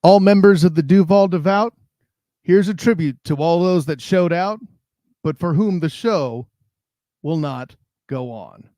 All members of the Duval Devout, here's a tribute to all those that showed out, but for whom the show will not go on.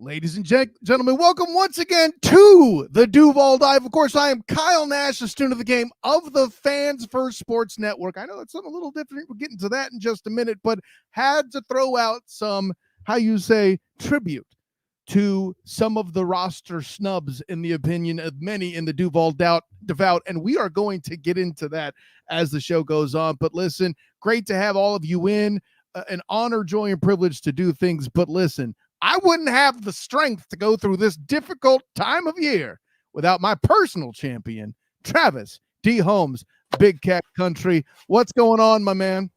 Ladies and gentlemen, welcome once again to the Duval Dive. Of course, I am Kyle Nash, the student of the game of the Fans First Sports Network. I know it's something a little different. We'll get into that in just a minute, but had to throw out some, tribute to some of the roster snubs, in the opinion of many in the Duval Devout, and we are going to get into that as the show goes on. But listen, great to have all of you in. An honor, joy, and privilege to do things, but listen, I wouldn't have the strength to go through this difficult time of year without my personal champion, Travis D. Holmes, Big Cat Country. What's going on, my man?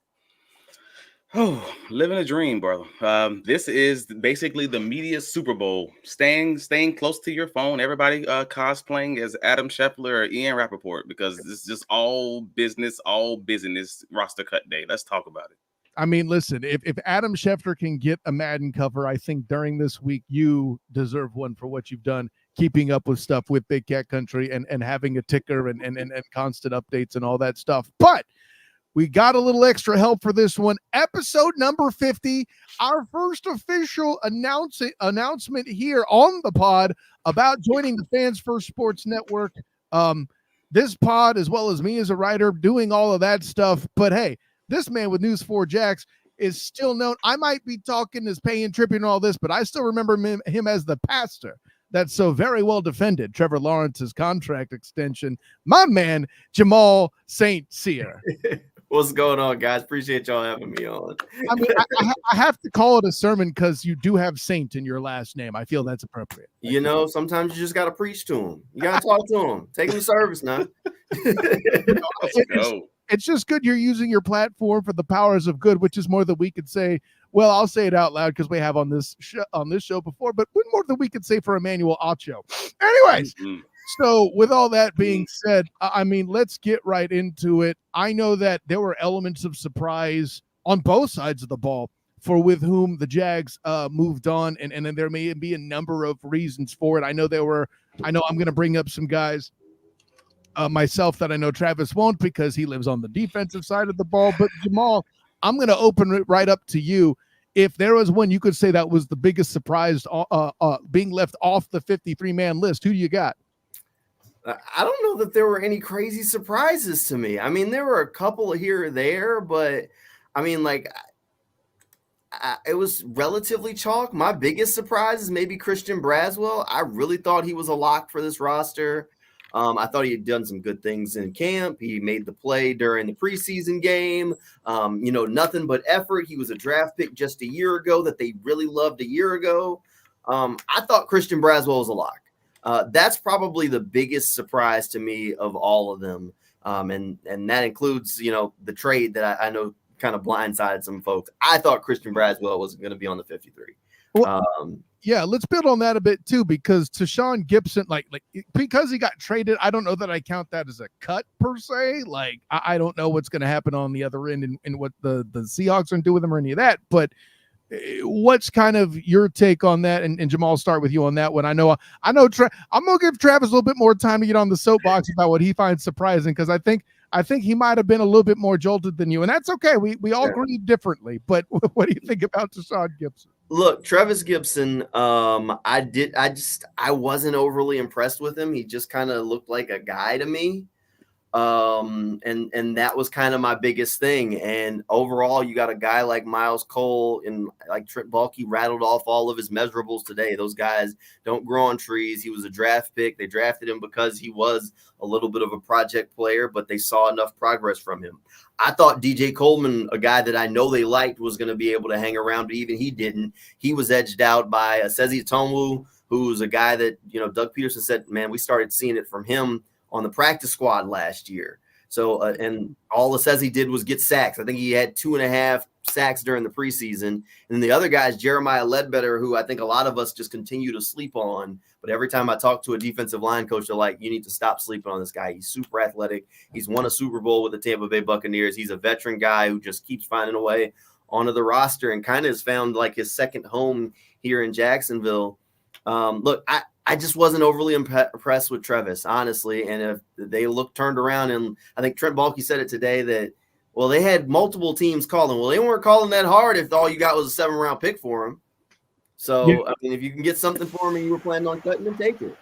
Oh, living a dream, brother. This is basically the media Super Bowl. Staying close to your phone. Everybody cosplaying as Adam Scheffler or Ian Rappaport, because this is just all business roster cut day. Let's talk about it. I mean, listen, if Adam Schefter can get a Madden cover, I think during this week you deserve one for what you've done, keeping up with stuff with Big Cat Country and having a ticker and constant updates and all that stuff. But we got a little extra help for this one. Episode number 50, our first official announcement here on the pod about joining the Fans First Sports Network. This pod, as well as me as a writer, doing all of that stuff. But hey, this man with News 4 Jax is still known. I might be talking as paying tribute and all this, but I still remember him as the pastor that's so very well defended Trevor Lawrence's contract extension. My man, Jamal St. Cyr. What's going on, guys? Appreciate y'all having me on. I mean, I have to call it a sermon because you do have Saint in your last name. I feel that's appropriate. You know, sometimes you just got to preach to him. You got to talk to him. Take him to service now. It's just good you're using your platform for the powers of good, which is more than we could say. Well, I'll say it out loud because we have on this show before, but more than we could say for Emmanuel Acho. Anyways, so with all that being said, I mean, let's get right into it. I know that there were elements of surprise on both sides of the ball for with whom the Jags moved on, and there may be a number of reasons for it. I know I'm going to bring up some guys myself that I know Travis won't because he lives on the defensive side of the ball. But Jamal, I'm going to open it right up to you. If there was one you could say that was the biggest surprise being left off the 53-man list, who do you got? I don't know that there were any crazy surprises to me. I mean, there were a couple here or there, but I mean, it was relatively chalk. My biggest surprise is maybe Christian Braswell. I really thought he was a lock for this roster. I thought he had done some good things in camp. He made the play during the preseason game. Nothing but effort. He was a draft pick just a year ago that they really loved a year ago. I thought Christian Braswell was a lock. That's probably the biggest surprise to me of all of them. And that includes, the trade that I know kind of blindsided some folks. I thought Christian Braswell was going to be on the 53. Yeah, let's build on that a bit too, because Tashawn Gibson, because he got traded, I don't know that I count that as a cut per se. Like, I don't know what's going to happen on the other end and what the Seahawks are going to do with him or any of that. But what's kind of your take on that? And Jamal, I'll start with you on that one. I know. I'm going to give Travis a little bit more time to get on the soapbox about what he finds surprising, because I think he might have been a little bit more jolted than you, and that's okay. We all grieve differently. But what do you think about Tashawn Gibson? Look, Travis Gibson, I wasn't overly impressed with him. He just kind of looked like a guy to me. And that was kind of my biggest thing. And overall, you got a guy like Miles Cole and like Trent Baalke rattled off all of his measurables today. Those guys don't grow on trees. He was a draft pick. They drafted him because he was a little bit of a project player, but they saw enough progress from him. I thought DJ Coleman, a guy that I know they liked, was going to be able to hang around, but even he didn't. He was edged out by Sezi Tomu, who's a guy that, Doug Peterson said, man, we started seeing it from him on the practice squad last year. So, and all it says he did was get sacks. I think he had 2.5 sacks during the preseason. And then the other guy is Jeremiah Ledbetter, who I think a lot of us just continue to sleep on. But every time I talk to a defensive line coach, they're like, you need to stop sleeping on this guy. He's super athletic. He's won a Super Bowl with the Tampa Bay Buccaneers. He's a veteran guy who just keeps finding a way onto the roster and kind of has found like his second home here in Jacksonville. Look, I just wasn't overly impressed with Travis, honestly. And if they turned around, and I think Trent Baalke said it today that, well, they had multiple teams calling. Well, they weren't calling that hard if all you got was a 7th-round pick for him. So, yeah. I mean, if you can get something for him and you were planning on cutting him, take it.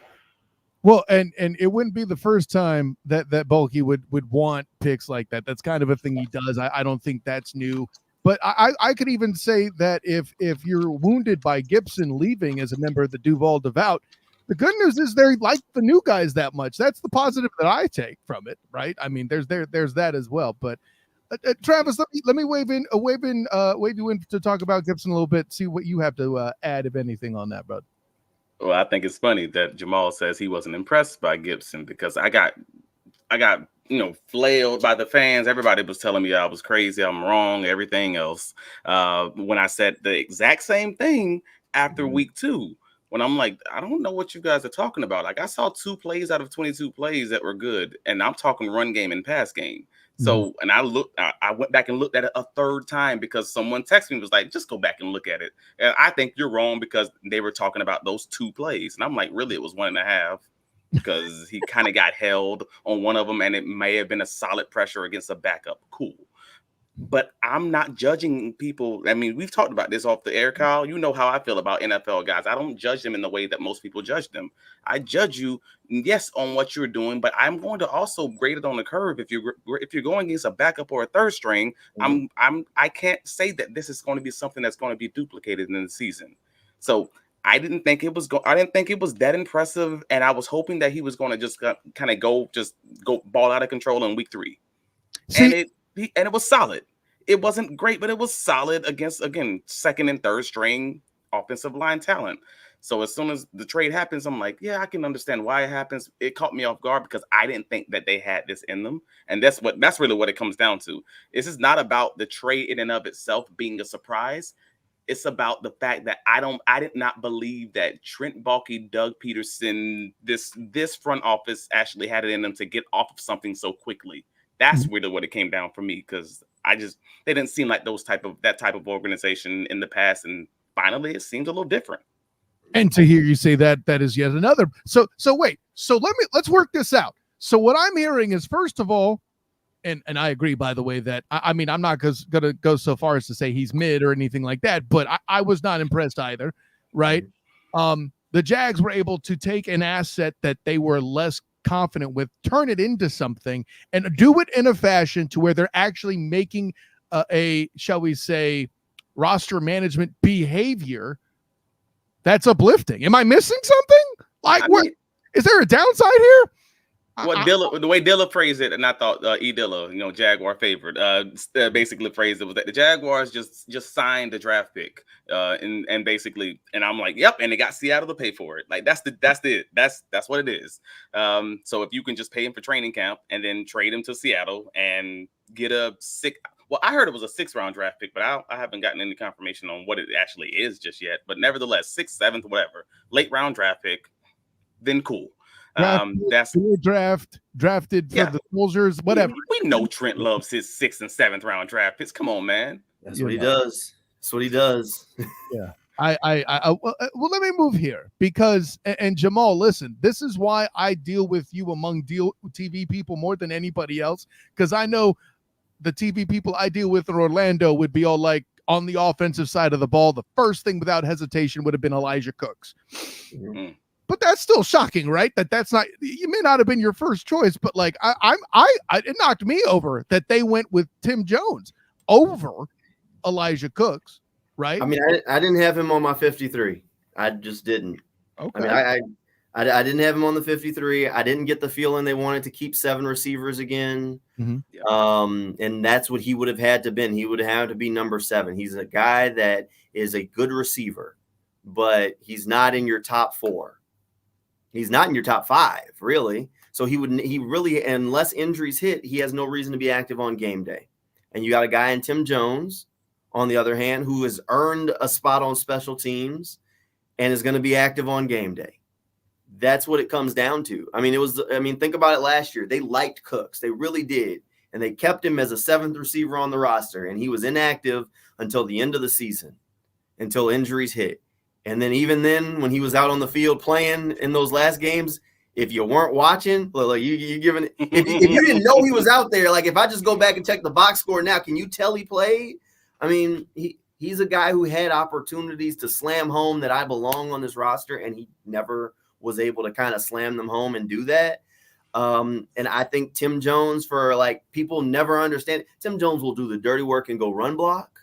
Well, and it wouldn't be the first time that Baalke would want picks like that. That's kind of a thing he does. I don't think that's new. But I could even say that if you're wounded by Gibson leaving as a member of the Duval Devout, the good news is they like the new guys that much. That's the positive that I take from it, right? I mean, there's that as well. But Travis, let me wave you in to talk about Gibson a little bit. See what you have to add, if anything, on that, bud. Well, I think it's funny that Jamal says he wasn't impressed by Gibson, because I got flailed by the fans. Everybody was telling me I was crazy, I'm wrong, everything else. When I said the exact same thing after week 2. When I'm like, I don't know what you guys are talking about. Like, I saw 2 plays out of 22 plays that were good, and I'm talking run game and pass game. So, and I went back and looked at it a 3rd time because someone texted me and was like, just go back and look at it. And I think you're wrong because they were talking about those 2 plays. And I'm like, really, it was 1.5, because he kind of got held on one of them, and it may have been a solid pressure against a backup. Cool. But I'm not judging people. I mean, we've talked about this off the air, Kyle. You know how I feel about NFL guys. I don't judge them in the way that most people judge them. I judge you, yes, on what you're doing, but I'm going to also grade it on the curve. If you're going against a backup or a 3rd string, I can't say that this is going to be something that's going to be duplicated in the season. So I didn't think it was that impressive, and I was hoping that he was going to just kind of go ball out of control in week 3. And it was solid. It wasn't great, but it was solid against, again, 2nd and 3rd string offensive line talent. So as soon as the trade happens, I'm like, yeah, I can understand why it happens. It caught me off guard because I didn't think that they had this in them. And that's really what it comes down to. This is not about the trade in and of itself being a surprise. It's about the fact that I did not believe that Trent Baalke, Doug Peterson, this front office actually had it in them to get off of something so quickly. That's really what it came down for me, because they didn't seem like that type of organization in the past, and finally it seems a little different. And to hear you say that is yet another. So wait. So let's work this out. So what I'm hearing is, first of all, and I agree, by the way, that I mean, I'm not going to go so far as to say he's mid or anything like that, but I was not impressed either, right? The Jags were able to take an asset that they were less confident with, turn it into something, and do it in a fashion to where they're actually making a, shall we say, roster management behavior that's uplifting. Am I missing something? What is there a downside here? The way Dilla phrased it, and I thought E. Dilla, Jaguar favorite, basically phrased it, was that the Jaguars just signed the draft pick, and basically, and I'm like, yep, and they got Seattle to pay for it. Like that's what it is. So if you can just pay him for training camp and then trade him to Seattle, and get a six. Well, I heard it was a 6th-round draft pick, but I haven't gotten any confirmation on what it actually is just yet. But nevertheless, 6th, 7th, whatever, late round draft pick, then cool. That's drafted for the Soldiers, whatever. We know Trent loves his 6th and 7th round draft picks. Come on, man. That's what he does. That's what he does. Yeah. Well, let me move here because, and Jamal, listen, this is why I deal with you among TV people more than anybody else, because I know the TV people I deal with in Orlando would be all like, on the offensive side of the ball, the first thing without hesitation would have been Elijah Cooks. Mm-hmm. But that's still shocking, right? That's not, you may not have been your first choice, but like it knocked me over that they went with Tim Jones over Elijah Cooks, right? I mean, I didn't have him on my 53. I just didn't. Okay. I mean, I didn't have him on the 53. I didn't get the feeling they wanted to keep 7 receivers again. Mm-hmm. And that's what he would have had to been. He would have had to be number 7. He's a guy that is a good receiver, but he's not in your top 4. He's not in your top 5, really. So he really, unless injuries hit, he has no reason to be active on game day. And you got a guy in Tim Jones, on the other hand, who has earned a spot on special teams and is going to be active on game day. That's what it comes down to. I mean, think about it last year. They liked Cooks. They really did. And they kept him as a 7th receiver on the roster. And he was inactive until the end of the season, until injuries hit. And then even then, when he was out on the field playing in those last games, if you weren't watching, like you giving – if you didn't know he was out there, like if I just go back and check the box score now, can you tell he played? I mean, he's a guy who had opportunities to slam home that I belong on this roster, and he never – was able to kind of slam them home and do that. And I think Tim Jones, for like people never understand, Tim Jones will do the dirty work and go run block.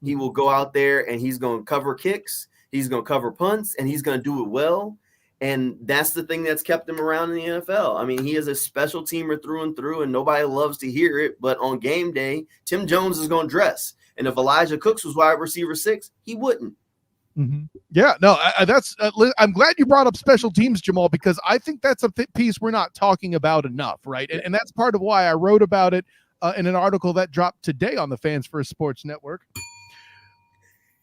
He will go out there and he's going to cover kicks. He's going to cover punts and he's going to do it well. And that's the thing that's kept him around in the NFL. I mean, he is a special teamer through and through and nobody loves to hear it. But on game day, Tim Jones is going to dress. And if Elijah Cooks was wide receiver 6, he wouldn't. Mm-hmm. Yeah, no, I'm glad you brought up special teams, Jamal, because I think that's a piece we're not talking about enough, right? And that's part of why I wrote about it in an article that dropped today on the Fans First Sports Network.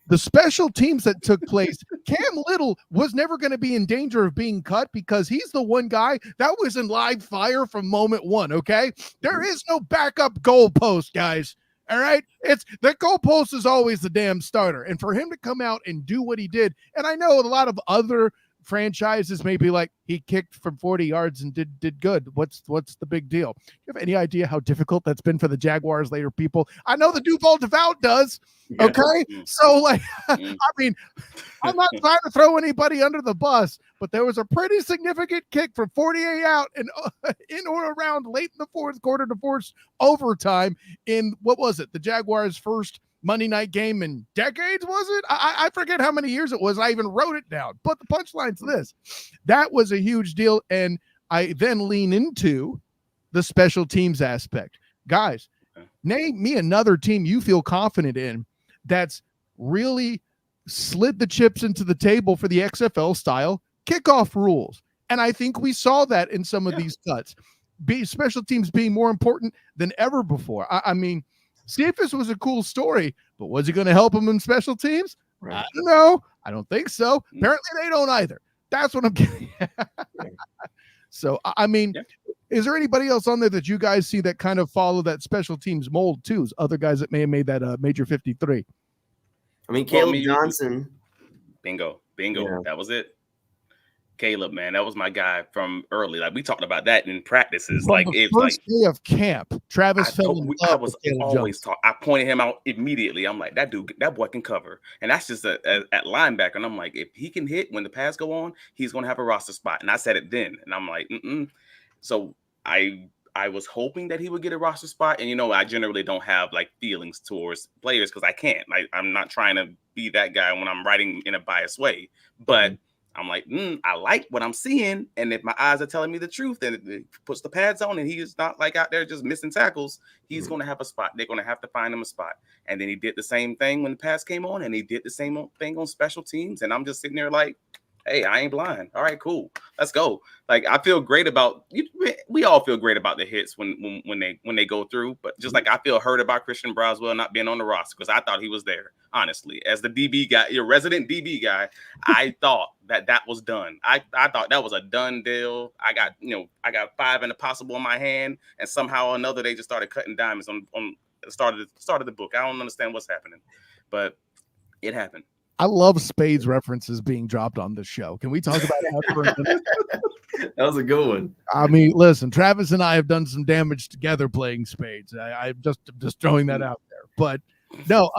The special teams that took place, Cam Little was never going to be in danger of being cut because he's the one guy that was in live fire from moment one, okay? There is no backup goalpost, guys. All right. It's the goalpost is always the damn starter. And for him to come out and do what he did. And I know a lot of other franchises may be like, he kicked from 40 yards and did good. What's the big deal? You have any idea how difficult that's been for the Jaguars later people? I know the Duval does. Okay. So like, I mean, I'm not trying to throw anybody under the bus, but there was a pretty significant kick from 48 out and in or around late in the 4th quarter to force overtime in what was it? The Jaguars' first Monday night game in decades, was it? I forget how many years it was. I even wrote it down. But the punchline's this. That was a huge deal. And I then lean into the special teams aspect. Guys, name me another team you feel confident in that's really slid the chips into the table for the XFL style kickoff rules. And I think we saw that in some of these cuts. Special teams being more important than ever before. I mean, Cephas was a cool story, but was he going to help him in special teams? Right. I don't know. I don't think so. Apparently they don't either. That's what I'm getting at. So, I mean, is there anybody else on there that you guys see that kind of follow that special teams mold too? Other guys that may have made that major 53. I mean, Caleb Johnson. Bingo. Yeah. That was it. Caleb, man, that was my guy from early. Like we talked about that in practices. From like the it first day of camp, Travis fell in love. I was always taught. I pointed him out immediately. I'm like, that boy can cover, and that's just at linebacker. And I'm like, if he can hit when the pass go on, he's gonna have a roster spot. And I said it then, and I'm like, So I was hoping that he would get a roster spot, and I generally don't have like feelings towards players because I can't. Like I'm not trying to be that guy when I'm writing in a biased way, but. I'm like, I like what I'm seeing. And if my eyes are telling me the truth, then it puts the pads on and he's not like out there just missing tackles. He's going to have a spot. They're going to have to find him a spot. And then he did the same thing when the pass came on and he did the same thing on special teams. And I'm just sitting there like, Hey, I ain't blind. All right, cool. Let's go. Like I feel great about you. We all feel great about the hits when they go through. But just like I feel hurt about Christian Braswell not being on the roster because I thought he was there. Honestly, as the DB guy, your resident DB guy, I thought that was done. I thought that was a done deal. I got 5 and a possible in my hand, and somehow or another they just started cutting diamonds on started the book. I don't understand what's happening, but it happened. I love Spades references being dropped on this show. Can we talk about that for a minute? That was a good one. I mean, listen, Travis and I have done some damage together playing Spades. I'm just throwing that out there. But no,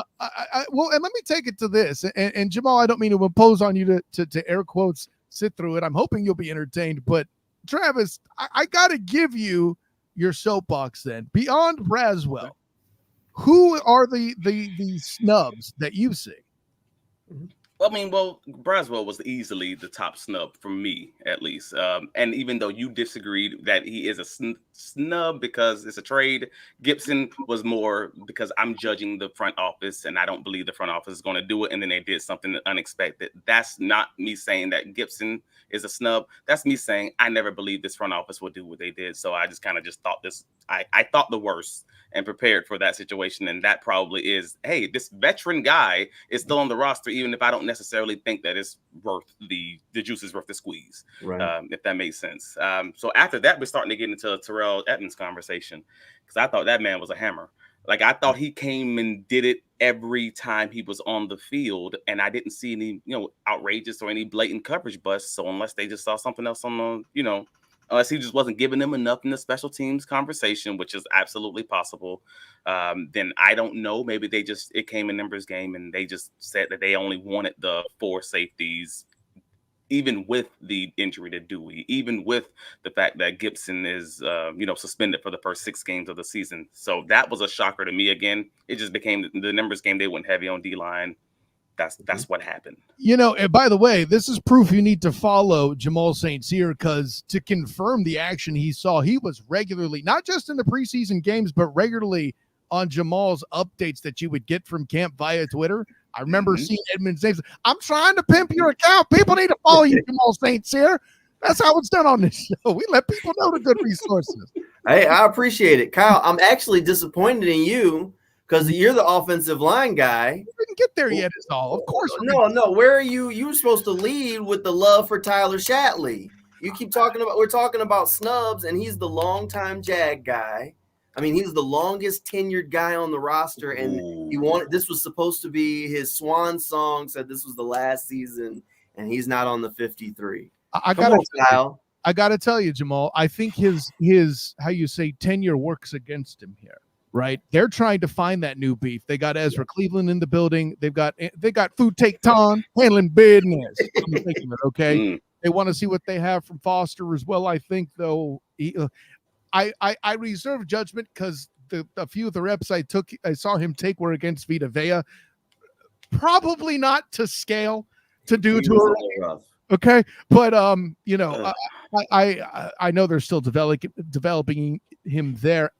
well, and let me take it to this. And Jamal, I don't mean to impose on you to air quotes sit through it. I'm hoping you'll be entertained. But Travis, I got to give you your soapbox then. Beyond Braswell, who are the snubs that you see? I mean, well, Braswell was easily the top snub for me, at least. And even though you disagreed that he is a snub because it's a trade, Gibson was more because I'm judging the front office and I don't believe the front office is going to do it. And then they did something unexpected. That's not me saying that Gibson is a snub. That's me saying I never believed this front office would do what they did. So I just kind of just thought this. I thought the worst and prepared for that situation. And that probably is, hey, this veteran guy is still on the roster, even if I don't necessarily think that it's worth the juice is worth the squeeze, Right. if that makes sense. So after that, we're starting to get into a Terrell Edmonds conversation because I thought that man was a hammer. Like I thought he came and did it every time he was on the field, and I didn't see any, outrageous or any blatant coverage busts. So unless they just saw something else on the, unless he just wasn't giving them enough in the special teams conversation, which is absolutely possible, then I don't know. Maybe it came in numbers game and they just said that they only wanted the 4 safeties, even with the injury to Dewey, even with the fact that Gibson is, suspended for the first 6 games of the season. So that was a shocker to me. Again, it just became the numbers game. They went heavy on D-line. That's what happened. And by the way, this is proof you need to follow Jamal St. Cyr because to confirm the action he saw, he was regularly, not just in the preseason games, but regularly on Jamal's updates that you would get from camp via Twitter. I remember seeing Edmonds' names. I'm trying to pimp your account. People need to follow you, Jamal St. Cyr. That's how it's done on this show. We let people know the good resources. Hey, I appreciate it. Kyle, I'm actually disappointed in you because you're the offensive line guy. We didn't get there yet, is all. Of course. No. Where are you? You were supposed to lead with the love for Tyler Shatley. You keep talking about, we're talking about snubs, and he's the longtime Jag guy. I mean, he's the longest tenured guy on the roster, and this was supposed to be his swan song, said this was the last season, and he's not on the 53. I gotta tell you, Jamal, I think his how you say tenure works against him here. Right, they're trying to find that new beef. They got Ezra Cleveland in the building. They got Food Take Ton handling business. Okay, they want to see what they have from Foster as well. I think though, I reserve judgment because a few of the reps I saw him take were against Vita Vea. Probably not to scale to do to a okay, but I know they're still developing him there.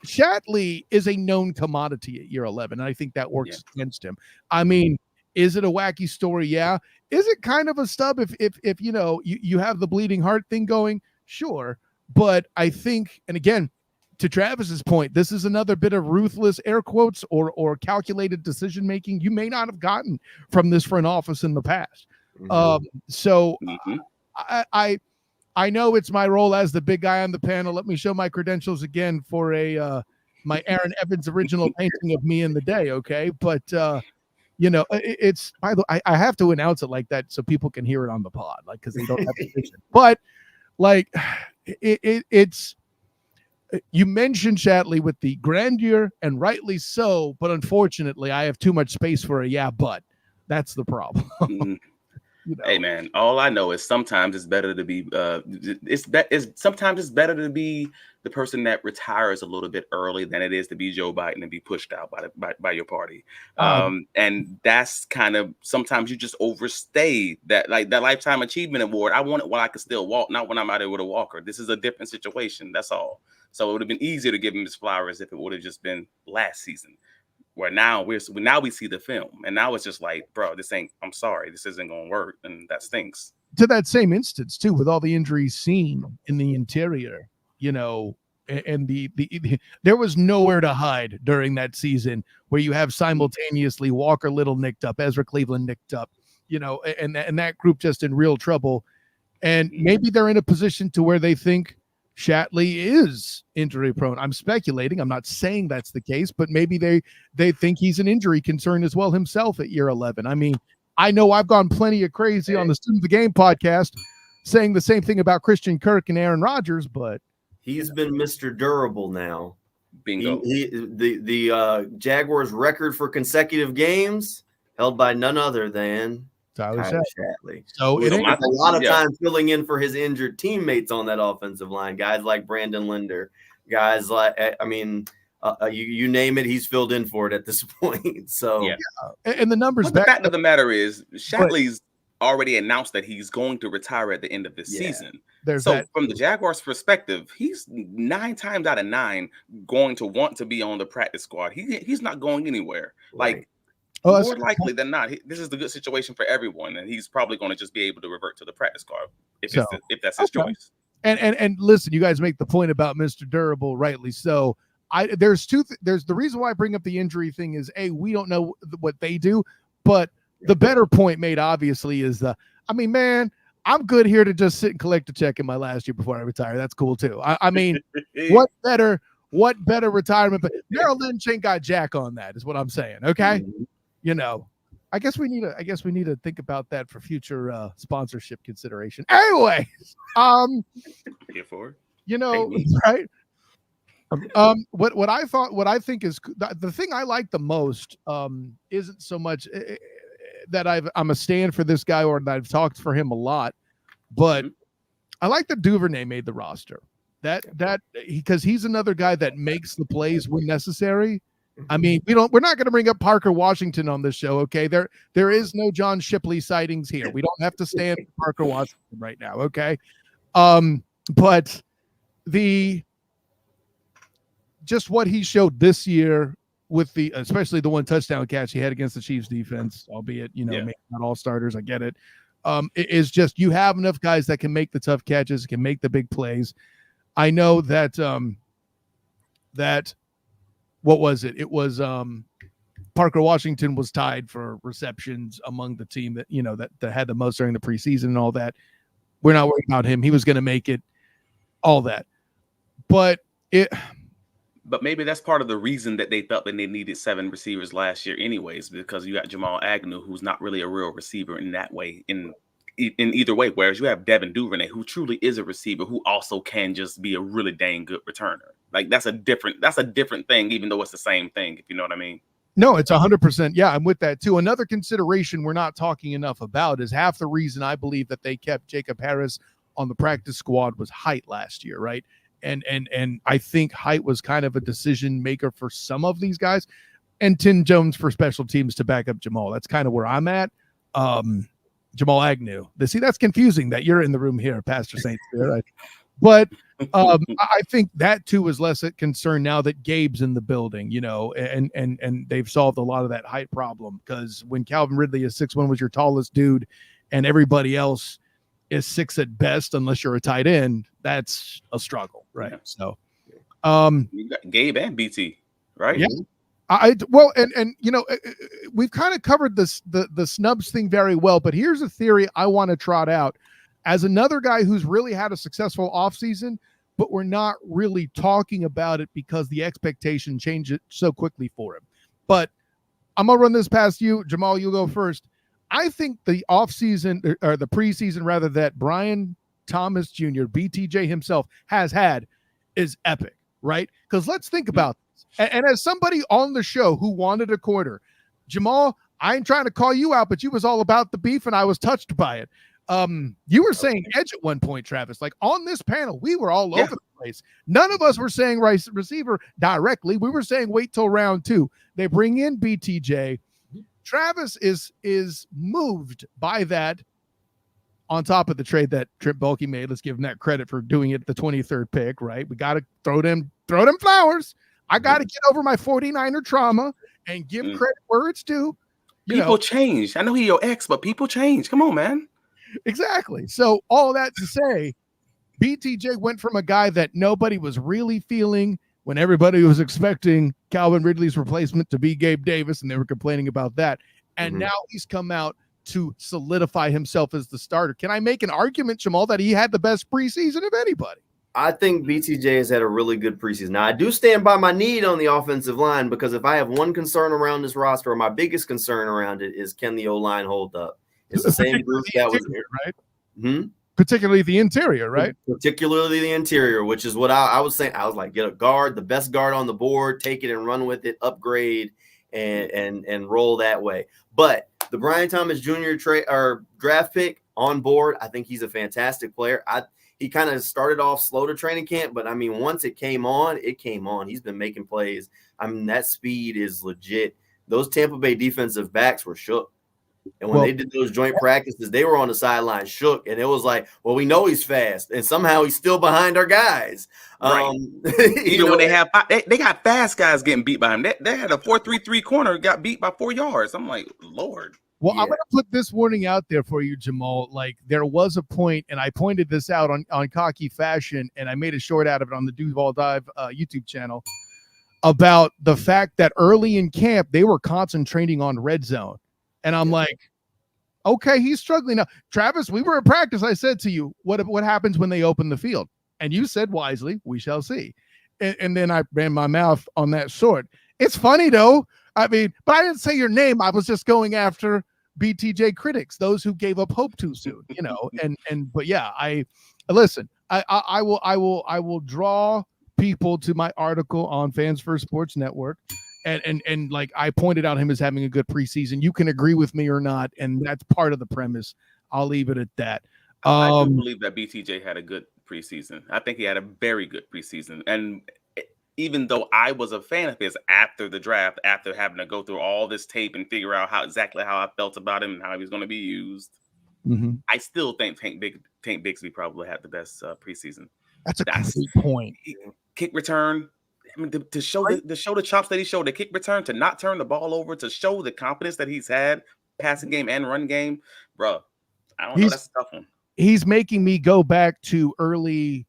Shatley is a known commodity at year 11, and I think that works against him. I mean, is it a wacky story? Yeah. Is it kind of a stub if you have the bleeding heart thing going? Sure. But I think, and again, to Travis's point, this is another bit of ruthless air quotes or calculated decision making you may not have gotten from this front office in the past. I know it's my role as the big guy on the panel. Let me show my credentials again for my Aaron Evans original painting of me in the day. Okay. But, it's by the way, I have to announce it like that so people can hear it on the pod, like, cause they don't have the vision. But like it's, you mentioned Shatley with the grandeur and rightly so, but unfortunately I have too much space for but that's the problem. Hey man, all I know is sometimes it's better to be sometimes it's better to be the person that retires a little bit early than it is to be Joe Biden and be pushed out by your party. And that's kind of, sometimes you just overstay that, like that lifetime achievement award. I want it while I can still walk, not when I'm out there with a walker. This is a different situation. That's all. So it would have been easier to give him his flowers if it would have just been last season. Where now we see the film, and now it's just like, bro, this isn't gonna work, and that stinks. To that same instance too, with all the injuries seen in the interior, and the there was nowhere to hide during that season where you have simultaneously Walker Little nicked up, Ezra Cleveland nicked up, and that group just in real trouble. And maybe they're in a position to where they think Shatley is injury prone. I'm speculating. I'm not saying that's the case, but maybe they think he's an injury concern as well himself at year 11. I mean, I know I've gone plenty of crazy on the Student of the Game podcast saying the same thing about Christian Kirk and Aaron Rodgers, but he's been Mr. Durable now. Bingo. The Jaguars record for consecutive games held by none other than Tyler Shatley. So it ain't a lot of time filling in for his injured teammates on that offensive line. Guys like Brandon Linder, guys like, you name it, he's filled in for it at this point. So and the numbers. But the fact of the matter is, Shatley's already announced that he's going to retire at the end of this season. From the Jaguars' perspective, he's 9 times out of 9 going to want to be on the practice squad. He's not going anywhere. Right. Like. More likely than not, this is the good situation for everyone, and he's probably going to just be able to revert to the practice squad if that's his choice. And listen, you guys make the point about Mr. Durable, rightly so. There's the reason why I bring up the injury thing is we don't know what they do, but the better point made obviously is man, I'm good here to just sit and collect a check in my last year before I retire. That's cool too. I mean, what better retirement? But Merrill Lynch ain't got jack on that, is what I'm saying. Okay. I guess we need to think about that for future sponsorship consideration. Anyway, here for right? What I think is the thing I like the most isn't so much that I'm a stand for this guy or that I've talked for him a lot, but I like that Duvernay made the roster. Because he's another guy that makes the plays when necessary. I mean, we're not going to bring up Parker Washington on this show, okay? There is no John Shipley sightings here. We don't have to stand for Parker Washington right now, okay? But just what he showed this year with especially the one touchdown catch he had against the Chiefs defense, albeit maybe not all starters, I get it. It is just you have enough guys that can make the tough catches, can make the big plays. I know that what was it? It was Parker Washington was tied for receptions among the team that had the most during the preseason and all that. We're not worried about him. He was going to make it, all that. But maybe that's part of the reason that they felt that they needed 7 receivers last year anyways, because you got Jamal Agnew, who's not really a real receiver in that way, in either way, whereas you have Devin Duvernay, who truly is a receiver who also can just be a really dang good returner. Like that's a different thing, even though it's the same thing, if you know what I mean. No, it's 100%. Yeah, I'm with that too. Another consideration we're not talking enough about is half the reason I believe that they kept Jacob Harris on the practice squad was height last year, right? And I think height was kind of a decision maker for some of these guys, and Tim Jones for special teams to back up Jamal. That's kind of where I'm at. Jamal Agnew. See, that's confusing that you're in the room here, Pastor Saint. Right? But I think that too is less a concern now that Gabe's in the building, and they've solved a lot of that height problem, because when Calvin Ridley is 6'1", was your tallest dude, and everybody else is 6 at best, unless you're a tight end, that's a struggle, right? Yeah. So, you got Gabe and BT, right? Yeah. We've kind of covered the snubs thing very well, but here's a theory I want to trot out as another guy who's really had a successful offseason, but we're not really talking about it because the expectation changed so quickly for him. But I'm going to run this past you. Jamal, you go first. I think the offseason, or the preseason rather, that Brian Thomas Jr., BTJ himself, has had is epic, right? Because let's think about this. And as somebody on the show who wanted a quarter, Jamal, I ain't trying to call you out, but you was all about the beef, and I was touched by it. You were saying edge at one point, Travis. Like on this panel, we were all over the place. None of us were saying receiver directly. We were saying wait till round 2. They bring in BTJ. Travis is moved by that, on top of the trade that Trip Baalke made. Let's give him that credit for doing it at the 23rd pick, right? We got to throw them flowers. I got to get over my 49er trauma and give credit where it's due. People change. I know he your ex, but people change. Come on, man. Exactly. So all that to say, BTJ went from a guy that nobody was really feeling when everybody was expecting Calvin Ridley's replacement to be Gabe Davis, and they were complaining about that. And now he's come out to solidify himself as the starter. Can I make an argument, Jamal, that he had the best preseason of anybody? I think BTJ has had a really good preseason. Now, I do stand by my need on the offensive line, because if I have one concern around this roster, or my biggest concern around it, is can the O-line hold up? It's the same group that was right. Particularly the interior, right? Particularly the interior, which is what I was saying. I was like, get a guard, the best guard on the board, take it and run with it, upgrade and roll that way. But the Brian Thomas Jr. draft pick on board, I think he's a fantastic player. He kind of started off slow to training camp, but I mean, once it came on, it came on. He's been making plays. I mean, that speed is legit. Those Tampa Bay defensive backs were shook. And when they did those joint practices, they were on the sideline shook. And it was like, well, we know he's fast. And somehow he's still behind our guys. Right. Even when they got fast guys getting beat by him. They had a 4-3-3 corner, got beat by 4 yards. I'm like, Lord. Well, I'm going to put this warning out there for you, Jamal. Like, there was a point, and I pointed this out on Cocky Fashion, and I made a short out of it on the Duval Dive YouTube channel, about the fact that early in camp, they were concentrating on red zone. And I'm like, okay, he's struggling now. Travis, we were in practice. I said to you, what happens when they open the field? And you said wisely, we shall see. And then I ran my mouth on that short. It's funny, though. I mean, but I didn't say your name. I was just going after BTJ critics, those who gave up hope too soon, but yeah, I will draw people to my article on Fans First Sports Network. And like I pointed out him as having a good preseason. You can agree with me or not, and that's part of the premise. I'll leave it at that. I do believe that BTJ had a good preseason. I think he had a very good preseason. And even though I was a fan of his after the draft, after having to go through all this tape and figure out exactly how I felt about him and how he was going to be used, I still think Tank Bigsby probably had the best preseason. That's a great point. Kick return. I mean, to show the chops that he showed, the kick return, to not turn the ball over, to show the confidence that he's had, passing game and run game, bro. I don't know. That's a tough one. He's making me go back to early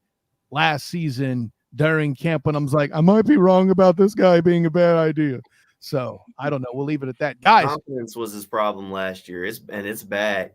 last season during camp when I was like, I might be wrong about this guy being a bad idea. So I don't know. We'll leave it at that. Guys, confidence was his problem last year. It's bad.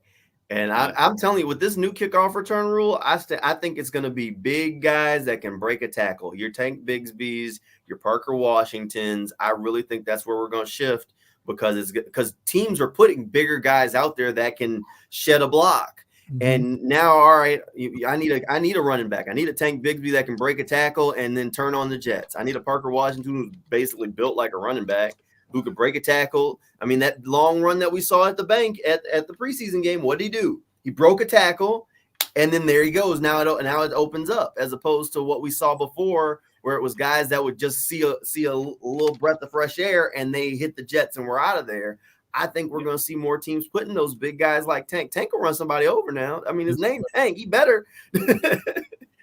And I'm telling you, with this new kickoff return rule, I think it's going to be big guys that can break a tackle. Your Tank Bigsby's, your Parker Washingtons. I really think that's where we're going to shift, because teams are putting bigger guys out there that can shed a block. And now, all right, I need a running back. I need a Tank Bigsby that can break a tackle and then turn on the jets. I need a Parker Washington who's basically built like a running back who could break a tackle. I mean, that long run that we saw at the bank at the preseason game, what did he do? He broke a tackle, and then there he goes. Now it opens up, as opposed to what we saw before, where it was guys that would just see a little breath of fresh air and they hit the jets and we're out of there. I think we're going to see more teams putting those big guys like Tank. Tank will run somebody over now. I mean, his name Tank. He better.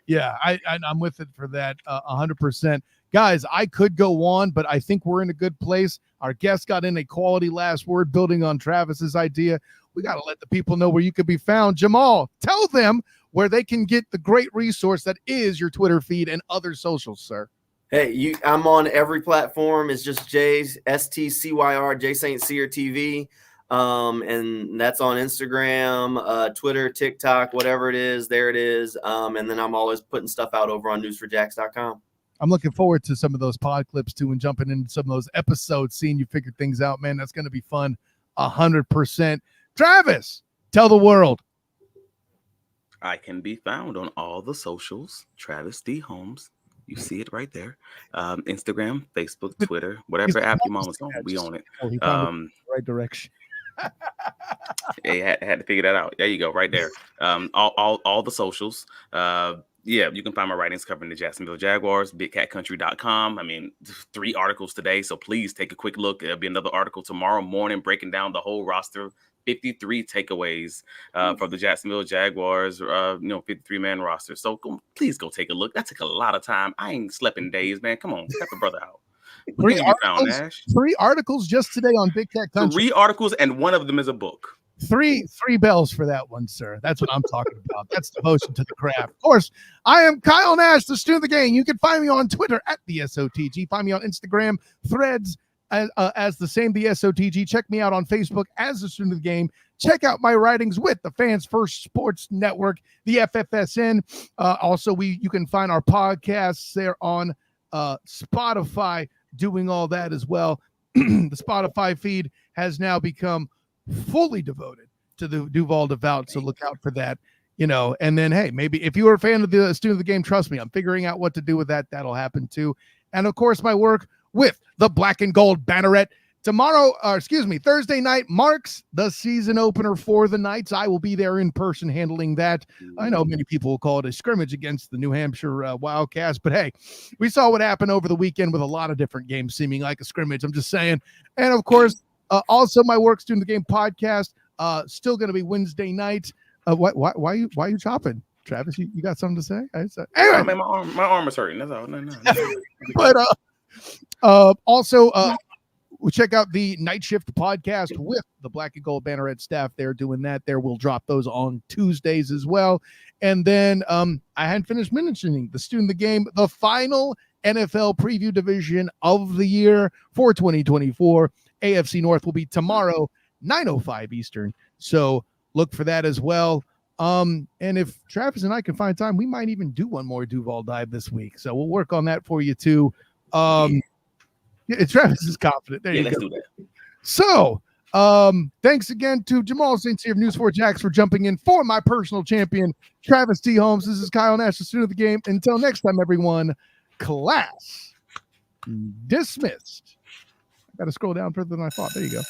Yeah, I'm with it for that 100%. Guys, I could go on, but I think we're in a good place. Our guest got in a quality last word building on Travis's idea. We got to let the people know where you could be found. Jamal, tell them where they can get the great resource that is your Twitter feed and other socials, sir. Hey, I'm on every platform. It's just STCYR, J St. Cyr TV. And that's on Instagram, Twitter, TikTok, whatever it is, there it is. And then I'm always putting stuff out over on newsforjacks.com. I'm looking forward to some of those pod clips too, and jumping into some of those episodes, seeing you figure things out, man. That's going to be fun. 100%. Travis, tell the world. I can be found on all the socials, Travis D. Holmes. You see it right there. Instagram, Facebook, Twitter, whatever app your mama's on, we own it. He found the right direction. Hey, had to figure that out. There you go, right there. All the socials. Yeah, you can find my writings covering the Jacksonville Jaguars, bigcatcountry.com. I mean, 3 articles today, so please take a quick look. There'll be another article tomorrow morning breaking down the whole roster. 53 takeaways from the Jacksonville Jaguars, 53-man roster. So please go take a look. That took a lot of time. I ain't slept in days, man. Come on, help the brother out. Where can you be found, Nash? 3 articles just today on Big Cat Country. 3 articles, and one of them is a book. 3 bells for that one, sir. That's what I'm talking about. That's devotion to the craft. Of course, I am Kyle Nash, the student of the game. You can find me on Twitter at the SOTG. Find me on Instagram, Threads as the same, the SOTG. Check me out on Facebook as the student of the game. Check out my writings with the Fans First Sports Network, the FFSN. Also, you can find our podcasts there on Spotify, doing all that as well. The Spotify feed has now become fully devoted to the Duval Devout, so look out for that. And then, hey, maybe if you are a fan of the student of the game, trust me, I'm figuring out what to do with that. That'll happen too. And of course, my work with the Black and Gold Banneret. Thursday night marks the season opener for the Knights. I will be there in person handling that. I know many people will call it a scrimmage against the New Hampshire Wildcats, but hey, we saw what happened over the weekend with a lot of different games seeming like a scrimmage. I'm just saying. And of course, also my work student of the game podcast, still going to be Wednesday night. Why are you chopping, Travis? You got something to say? Anyway, my arm is hurting. That's all. No. But also, we'll check out the Night Shift podcast with the Black and Gold Banneret staff. They're doing that there. We'll drop those on Tuesdays as well. And then I hadn't finished mentioning the student of the game, the final NFL preview division of the year for 2024. AFC North will be tomorrow, 9:05 Eastern. So look for that as well. And if Travis and I can find time, we might even do one more Duval dive this week. So we'll work on that for you too. Travis is confident. There you go. Let's do that. So thanks again to Jamal St. Cyr of News 4 Jax for jumping in for my personal champion, Travis T. Holmes. This is Kyle Nash, the student of the game. Until next time, everyone, class dismissed. I got to scroll down further than I thought. There you go.